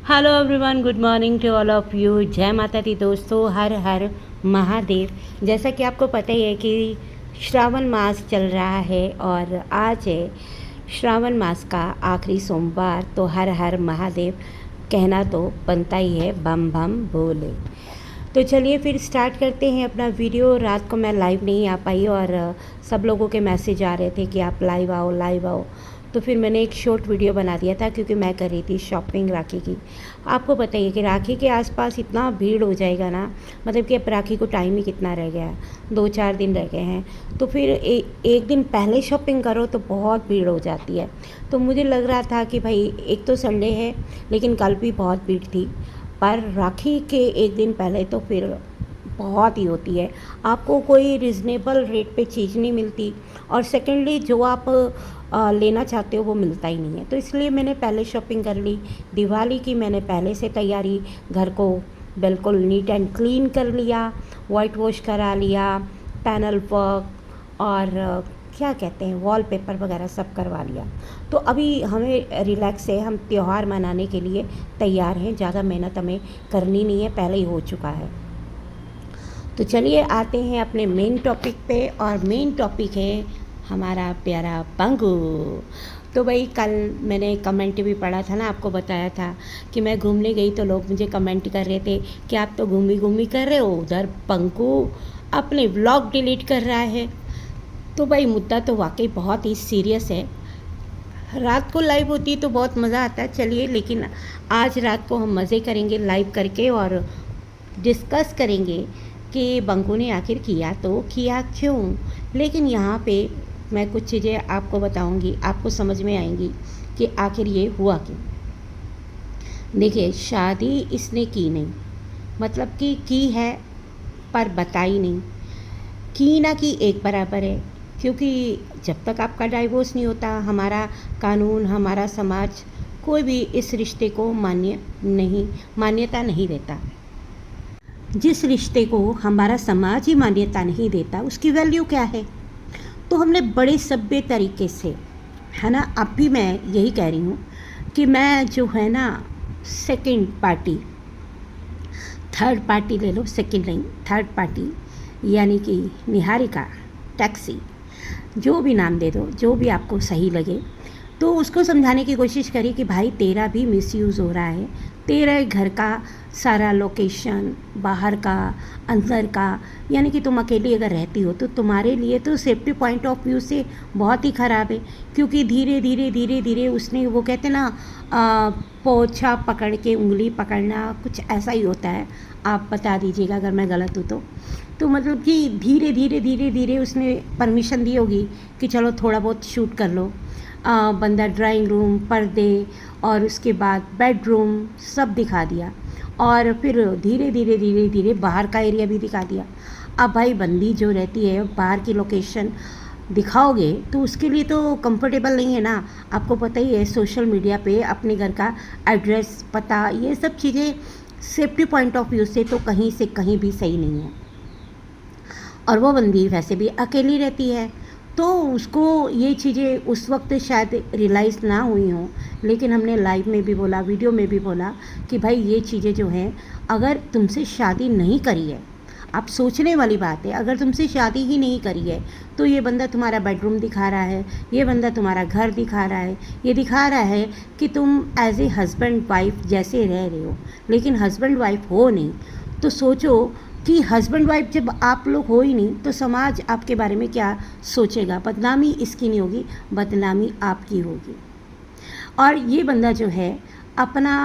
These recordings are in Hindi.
Hello everyone, good morning to all of you. जय माता दी दोस्तों, हर हर महादेव। जैसा कि आपको पता ही है कि श्रावण मास चल रहा है और आज है श्रावण मास का आखिरी सोमवार। तो हर हर महादेव कहना तो बनता ही है, बम बम बोले। तो चलिए फिर स्टार्ट करते हैं अपना वीडियो। रात को मैं लाइव नहीं आ पाई और सब लोगों के मैसेज आ रहे थे कि आप लाइव आओ लाइव आओ। तो फिर मैंने एक शॉर्ट वीडियो बना दिया था क्योंकि मैं कर रही थी शॉपिंग राखी की। आपको बताइए कि राखी के आसपास इतना भीड़ हो जाएगा ना, मतलब कि अब राखी को टाइम ही कितना रह गया है, 2-4 दिन रह गए हैं। तो फिर एक दिन पहले शॉपिंग करो तो बहुत भीड़ हो जाती है। तो मुझे लग रहा था कि भाई एक तो संडे है, लेकिन कल भी बहुत भीड़ थी, पर राखी के एक दिन पहले तो फिर बहुत ही होती है। आपको कोई रिजनेबल रेट पे चीज़ नहीं मिलती और सेकेंडली जो आप लेना चाहते हो वो मिलता ही नहीं है। तो इसलिए मैंने पहले शॉपिंग कर ली। दिवाली की मैंने पहले से तैयारी, घर को बिल्कुल नीट एंड क्लीन कर लिया, वाइट वॉश करा लिया, पैनल वर्क और क्या कहते हैं वॉलपेपर वगैरह सब करवा लिया। तो अभी हमें रिलैक्स है, हम त्यौहार मनाने के लिए तैयार हैं। ज़्यादा मेहनत हमें करनी नहीं है, पहले ही हो चुका है। तो चलिए आते हैं अपने मेन टॉपिक पे, और मेन टॉपिक है हमारा प्यारा बंगू। तो भाई कल मैंने कमेंट भी पढ़ा था ना, आपको बताया था कि मैं घूमने गई तो लोग मुझे कमेंट कर रहे थे कि आप तो घूमी घूमी कर रहे हो, उधर बंगू अपने व्लॉग डिलीट कर रहा है। तो भाई मुद्दा तो वाकई बहुत ही सीरियस है। रात को लाइव होती है तो बहुत मज़ा आता है, चलिए, लेकिन आज रात को हम मज़े करेंगे लाइव करके और डिस्कस करेंगे कि बंकू ने आखिर किया तो किया क्यों। लेकिन यहाँ पे मैं कुछ चीज़ें आपको बताऊंगी, आपको समझ में आएंगी कि आखिर ये हुआ क्यों। देखिए, शादी इसने की नहीं, मतलब कि की है पर बताई नहीं। की ना की एक बराबर है, क्योंकि जब तक आपका डाइवोर्स नहीं होता, हमारा कानून, हमारा समाज कोई भी इस रिश्ते को मान्यता नहीं देता। जिस रिश्ते को हमारा समाज ही मान्यता नहीं देता उसकी वैल्यू क्या है। तो हमने बड़े सभ्य तरीके से, है ना, अब भी मैं यही कह रही हूँ कि मैं जो है ना सेकंड पार्टी, थर्ड पार्टी ले लो, सेकंड नहीं थर्ड पार्टी, यानी कि निहारिका, टैक्सी, जो भी नाम दे दो, जो भी आपको सही लगे। तो उसको समझाने की कोशिश करी कि भाई तेरा भी मिसयूज़ हो रहा है, तेरे घर का सारा लोकेशन, बाहर का, अंदर का, यानी कि तुम अकेली अगर रहती हो तो तुम्हारे लिए तो सेफ्टी पॉइंट ऑफ व्यू से बहुत ही ख़राब है। क्योंकि धीरे धीरे धीरे धीरे उसने, वो कहते ना पोछा पकड़ के उंगली पकड़ना, कुछ ऐसा ही होता है, आप बता दीजिएगा अगर मैं गलत हूँ तो मतलब कि धीरे धीरे धीरे धीरे उसने परमिशन दी होगी कि चलो थोड़ा बहुत शूट कर लो। बंदा ड्राइंग रूम, पर्दे और उसके बाद बेडरूम सब दिखा दिया, और फिर धीरे धीरे धीरे धीरे बाहर का एरिया भी दिखा दिया। अब भाई बंदी जो रहती है, बाहर की लोकेशन दिखाओगे तो उसके लिए तो कंफर्टेबल नहीं है ना। आपको पता ही है, सोशल मीडिया पे अपने घर का एड्रेस, पता, ये सब चीज़ें सेफ्टी पॉइंट ऑफ व्यू से तो कहीं से कहीं भी सही नहीं है। और वो बंदी वैसे भी अकेली रहती है, तो उसको ये चीज़ें उस वक्त शायद रियलाइज़ ना हुई हों, लेकिन हमने लाइव में भी बोला, वीडियो में भी बोला कि भाई ये चीज़ें जो हैं, अगर तुमसे शादी नहीं करी है, आप सोचने वाली बात है, अगर तुमसे शादी ही नहीं करी है तो ये बंदा तुम्हारा बेडरूम दिखा रहा है, ये बंदा तुम्हारा घर दिखा रहा है, ये दिखा रहा है कि तुम एज ए हस्बैंड वाइफ जैसे रह रहे हो, लेकिन हस्बैंड वाइफ हो नहीं। तो सोचो कि हस्बैंड वाइफ जब आप लोग हो ही नहीं तो समाज आपके बारे में क्या सोचेगा। बदनामी इसकी नहीं होगी, बदनामी आपकी होगी। और ये बंदा जो है अपना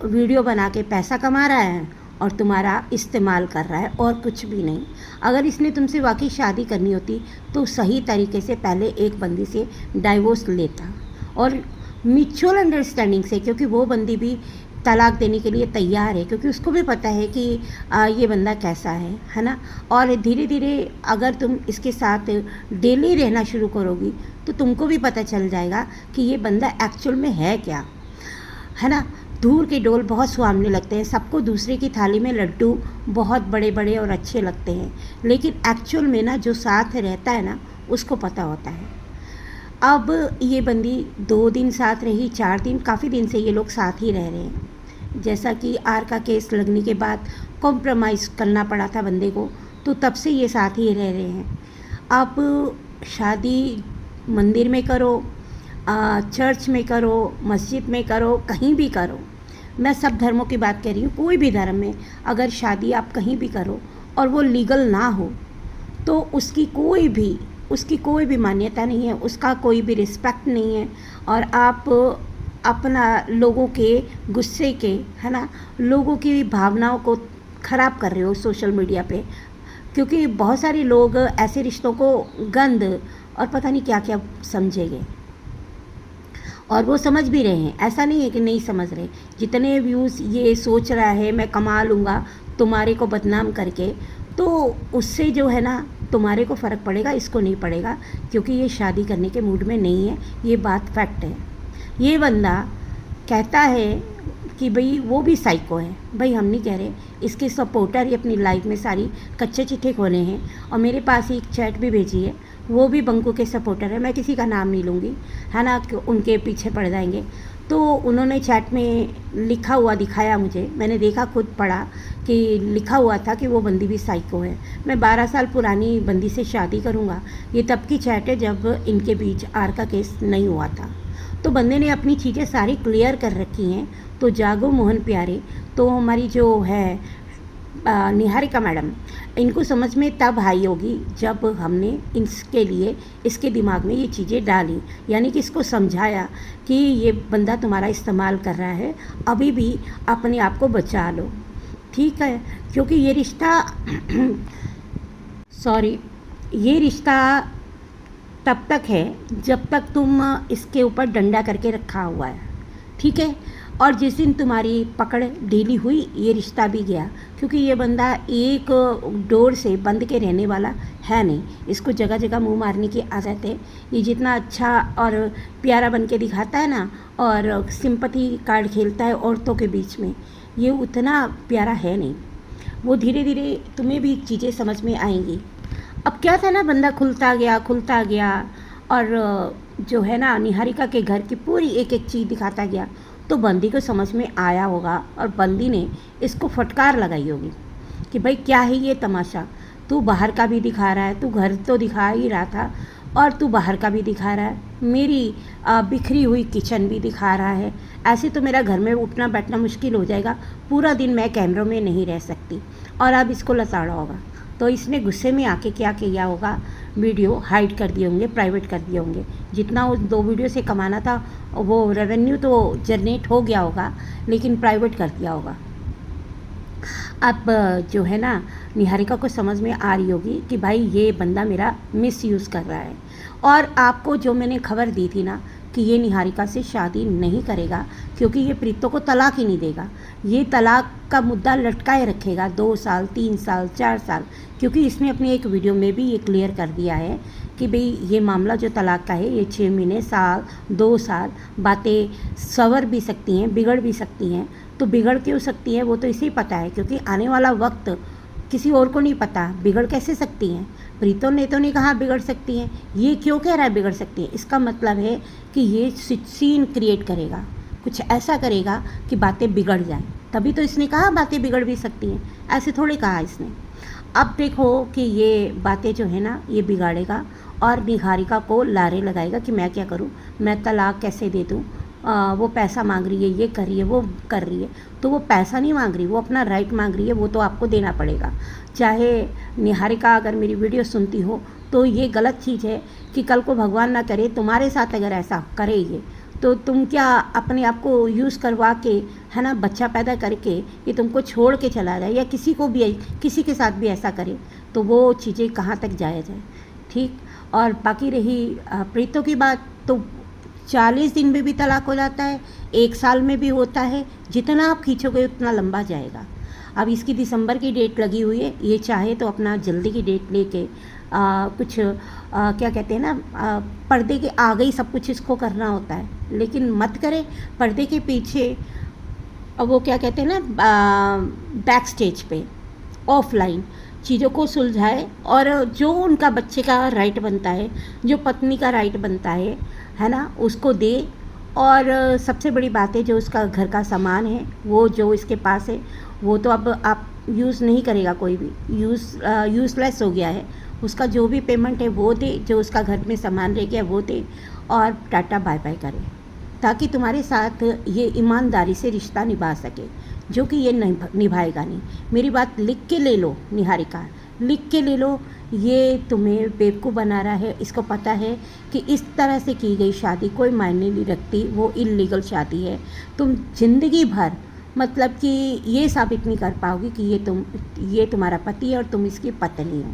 वीडियो बना के पैसा कमा रहा है और तुम्हारा इस्तेमाल कर रहा है, और कुछ भी नहीं। अगर इसने तुमसे वाकई शादी करनी होती तो सही तरीके से पहले एक बंदी से डाइवोर्स लेता, और म्यूचुअल अंडरस्टैंडिंग से, क्योंकि वो बंदी भी तलाक देने के लिए तैयार है, क्योंकि उसको भी पता है कि ये बंदा कैसा है ना। और धीरे धीरे अगर तुम इसके साथ डेली रहना शुरू करोगी तो तुमको भी पता चल जाएगा कि ये बंदा एक्चुअल में है क्या, है ना। दूर के डोल बहुत सुहावने लगते हैं, सबको दूसरे की थाली में लड्डू बहुत बड़े बड़े और अच्छे लगते हैं, लेकिन एक्चुअल में ना जो साथ रहता है ना उसको पता होता है। अब ये बंदी 2 दिन साथ रही, 4 दिन, काफ़ी दिन से ये लोग साथ ही रह रहे हैं, जैसा कि आर का केस लगने के बाद कॉम्प्रोमाइज़ करना पड़ा था बंदे को, तो तब से ये साथ ही रह रहे हैं। आप शादी मंदिर में करो, चर्च में करो, मस्जिद में करो, कहीं भी करो, मैं सब धर्मों की बात कर रही हूँ, कोई भी धर्म में अगर शादी आप कहीं भी करो और वो लीगल ना हो तो उसकी कोई भी मान्यता नहीं है, उसका कोई भी रिस्पेक्ट नहीं है। और आप अपना लोगों के गुस्से के, है ना, लोगों की भावनाओं को ख़राब कर रहे हो सोशल मीडिया पे, क्योंकि बहुत सारे लोग ऐसे रिश्तों को गंद और पता नहीं क्या क्या समझेंगे, और वो समझ भी रहे हैं, ऐसा नहीं है कि नहीं समझ रहे। जितने व्यूज़ ये सोच रहा है मैं कमा लूँगा तुम्हारे को बदनाम करके, तो उससे जो है ना तुम्हारे को फ़र्क पड़ेगा, इसको नहीं पड़ेगा, क्योंकि ये शादी करने के मूड में नहीं है। ये बात फैक्ट है। ये बंदा कहता है कि भाई वो भी साइको है, भाई हम नहीं कह रहे, इसके सपोर्टर ही अपनी लाइफ में सारी कच्चे चिट्ठे खोले हैं। और मेरे पास एक चैट भी भेजी है, वो भी बंकू के सपोर्टर है, मैं किसी का नाम नहीं लूँगी, है ना, कि उनके पीछे पड़ जाएंगे। तो उन्होंने चैट में लिखा हुआ दिखाया मुझे, मैंने देखा, खुद पढ़ा कि लिखा हुआ था कि वो बंदी भी साइको है। मैं 12 साल पुरानी बंदी से शादी करूँगा, ये तब की चैट है जब इनके बीच आर का केस नहीं हुआ था। तो बंदे ने अपनी चीज़ें सारी क्लियर कर रखी हैं। तो जागो मोहन प्यारे, तो हमारी जो है निहारिका मैडम, इनको समझ में तब आई होगी जब हमने इसके दिमाग में ये चीज़ें डाली, यानी कि इसको समझाया कि ये बंदा तुम्हारा इस्तेमाल कर रहा है, अभी भी अपने आप को बचा लो, ठीक है, क्योंकि ये रिश्ता ये रिश्ता तब तक है जब तक तुम इसके ऊपर डंडा करके रखा हुआ है, ठीक है। और जिस दिन तुम्हारी पकड़ ढीली हुई, ये रिश्ता भी गया, क्योंकि ये बंदा एक डोर से बंद के रहने वाला है नहीं, इसको जगह जगह मुंह मारने की आदत है। ये जितना अच्छा और प्यारा बन के दिखाता है ना, और सिंपैथी कार्ड खेलता है औरतों के बीच में, ये उतना प्यारा है नहीं। वो धीरे धीरे तुम्हें भी चीज़ें समझ में आएंगी। अब क्या था ना, बंदा खुलता गया और जो है ना निहारिका के घर की पूरी एक एक चीज़ दिखाता गया, तो बंदी को समझ में आया होगा और बंदी ने इसको फटकार लगाई होगी कि भाई क्या है ये तमाशा, तू बाहर का भी दिखा रहा है, तू घर तो दिखा ही रहा था और तू बाहर का भी दिखा रहा है, मेरी बिखरी हुई किचन भी दिखा रहा है, ऐसे तो मेरा घर में उठना बैठना मुश्किल हो जाएगा, पूरा दिन मैं कैमरों में नहीं रह सकती। और अब इसको लताड़ा होगा, तो इसने गुस्से में आके क्या किया होगा, वीडियो हाइड कर दिए होंगे, प्राइवेट कर दिए होंगे। जितना उस 2 वीडियो से कमाना था वो रेवेन्यू तो जनरेट हो गया होगा, लेकिन प्राइवेट कर दिया होगा। अब जो है ना निहारिका को समझ में आ रही होगी कि भाई ये बंदा मेरा मिसयूज़ कर रहा है। और आपको जो मैंने खबर दी थी ना कि ये निहारिका से शादी नहीं करेगा, क्योंकि ये प्रीतो को तलाक ही नहीं देगा, ये तलाक का मुद्दा लटकाए रखेगा 2 साल 3 साल 4 साल, क्योंकि इसने अपनी एक वीडियो में भी ये क्लियर कर दिया है कि भाई ये मामला जो तलाक का है, ये 6 महीने, साल, 2 साल, बातें संवर भी सकती हैं, बिगड़ भी सकती हैं। तो बिगड़ क्यों सकती है वो तो इसे ही पता है, क्योंकि आने वाला वक्त किसी और को नहीं पता, बिगड़ कैसे सकती हैं। प्रीतो ने तो नहीं कहा बिगड़ सकती हैं, ये क्यों कह रहा है बिगड़ सकती हैं, इसका मतलब है कि ये सीन क्रिएट करेगा, कुछ ऐसा करेगा कि बातें बिगड़ जाएं, तभी तो इसने कहा बातें बिगड़ भी सकती हैं, ऐसे थोड़ी कहा इसने। अब देखो कि ये बातें जो है ना ये बिगाड़ेगा और निहारिका को लारे लगाएगा कि मैं क्या करूं, मैं तलाक कैसे दे दूं, वो पैसा मांग रही है, ये कर रही है, वो कर रही है। तो वो पैसा नहीं मांग रही, वो अपना राइट मांग रही है, वो तो आपको देना पड़ेगा। चाहे निहारिका अगर मेरी वीडियो सुनती हो तो ये गलत चीज़ है कि कल को भगवान ना करे तुम्हारे साथ अगर ऐसा करे ये, तो तुम क्या अपने आप को यूज़ करवा के, है ना, बच्चा पैदा करके ये तुमको छोड़ के चला जाए, या किसी को भी किसी के साथ भी ऐसा करे, तो वो चीज़ें कहाँ तक जाया जाए, ठीक। और बाकी रही प्रीतो की बात, तो 40 दिन में भी तलाक हो जाता है, 1 साल में भी होता है, जितना आप खींचोगे उतना लंबा जाएगा। अब इसकी दिसंबर की डेट लगी हुई है, ये चाहे तो अपना जल्दी की डेट लेके कुछ क्या कहते हैं ना, पर्दे के आगे ही सब कुछ इसको करना होता है, लेकिन मत करे पर्दे के पीछे, वो क्या कहते हैं ना, बैक स्टेज पे ऑफलाइन चीज़ों को सुलझाए, और जो उनका बच्चे का राइट बनता है, जो पत्नी का राइट बनता है ना, उसको दे। और सबसे बड़ी बात है, जो उसका घर का सामान है वो जो इसके पास है वो तो अब आप यूज़ नहीं करेगा, कोई भी यूज़लेस हो गया है। उसका जो भी पेमेंट है वो दे, जो उसका घर में सामान रह गया वो दे, और टाटा बाय बाय करे, ताकि तुम्हारे साथ ये ईमानदारी से रिश्ता निभा सके, जो कि ये निभाएगा नहीं। मेरी बात लिख के ले लो निहारिका, लिख के ले लो। ये तुम्हें बेवकूफ़ बना रहा है, इसको पता है कि इस तरह से की गई शादी कोई मायने नहीं रखती, वो इल्लीगल शादी है। तुम ज़िंदगी भर मतलब कि ये साबित नहीं कर पाओगी कि ये तुम्हारा पति है और तुम इसकी पत्नी हो,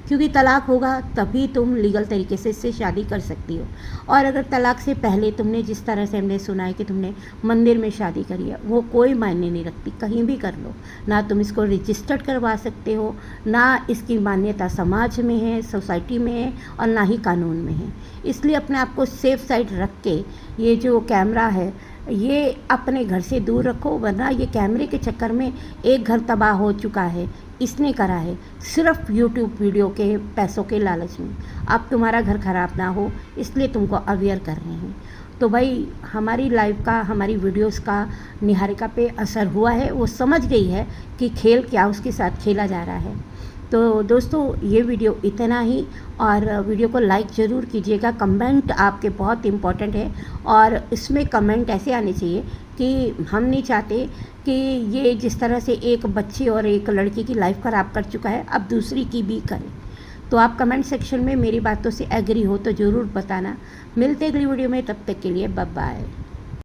क्योंकि तलाक होगा तभी तुम लीगल तरीके से इससे शादी कर सकती हो। और अगर तलाक से पहले तुमने, जिस तरह से हमने सुना है कि तुमने मंदिर में शादी करी है, वो कोई मायने नहीं रखती, कहीं भी कर लो। ना तुम इसको रजिस्टर्ड करवा सकते हो, ना इसकी मान्यता समाज में है, सोसाइटी में है, और ना ही कानून में है। इसलिए अपने आप को सेफ साइड रख के ये जो कैमरा है ये अपने घर से दूर रखो, वरना ये कैमरे के चक्कर में एक घर तबाह हो चुका है। इसने करा है सिर्फ यूट्यूब वीडियो के पैसों के लालच में। अब तुम्हारा घर ख़राब ना हो इसलिए तुमको अवेयर कर रहे हैं। तो भाई हमारी लाइव का, हमारी वीडियोस का निहारिका पे असर हुआ है, वो समझ गई है कि खेल क्या उसके साथ खेला जा रहा है। तो दोस्तों ये वीडियो इतना ही, और वीडियो को लाइक ज़रूर कीजिएगा। कमेंट आपके बहुत इम्पोर्टेंट है, और इसमें कमेंट ऐसे आने चाहिए कि हम नहीं चाहते कि ये जिस तरह से एक बच्ची और एक लड़की की लाइफ ख़राब कर चुका है अब दूसरी की भी करे। तो आप कमेंट सेक्शन में मेरी बातों से एग्री हो तो ज़रूर बताना। मिलते अगली वीडियो में, तब तक के लिए बाय बाय।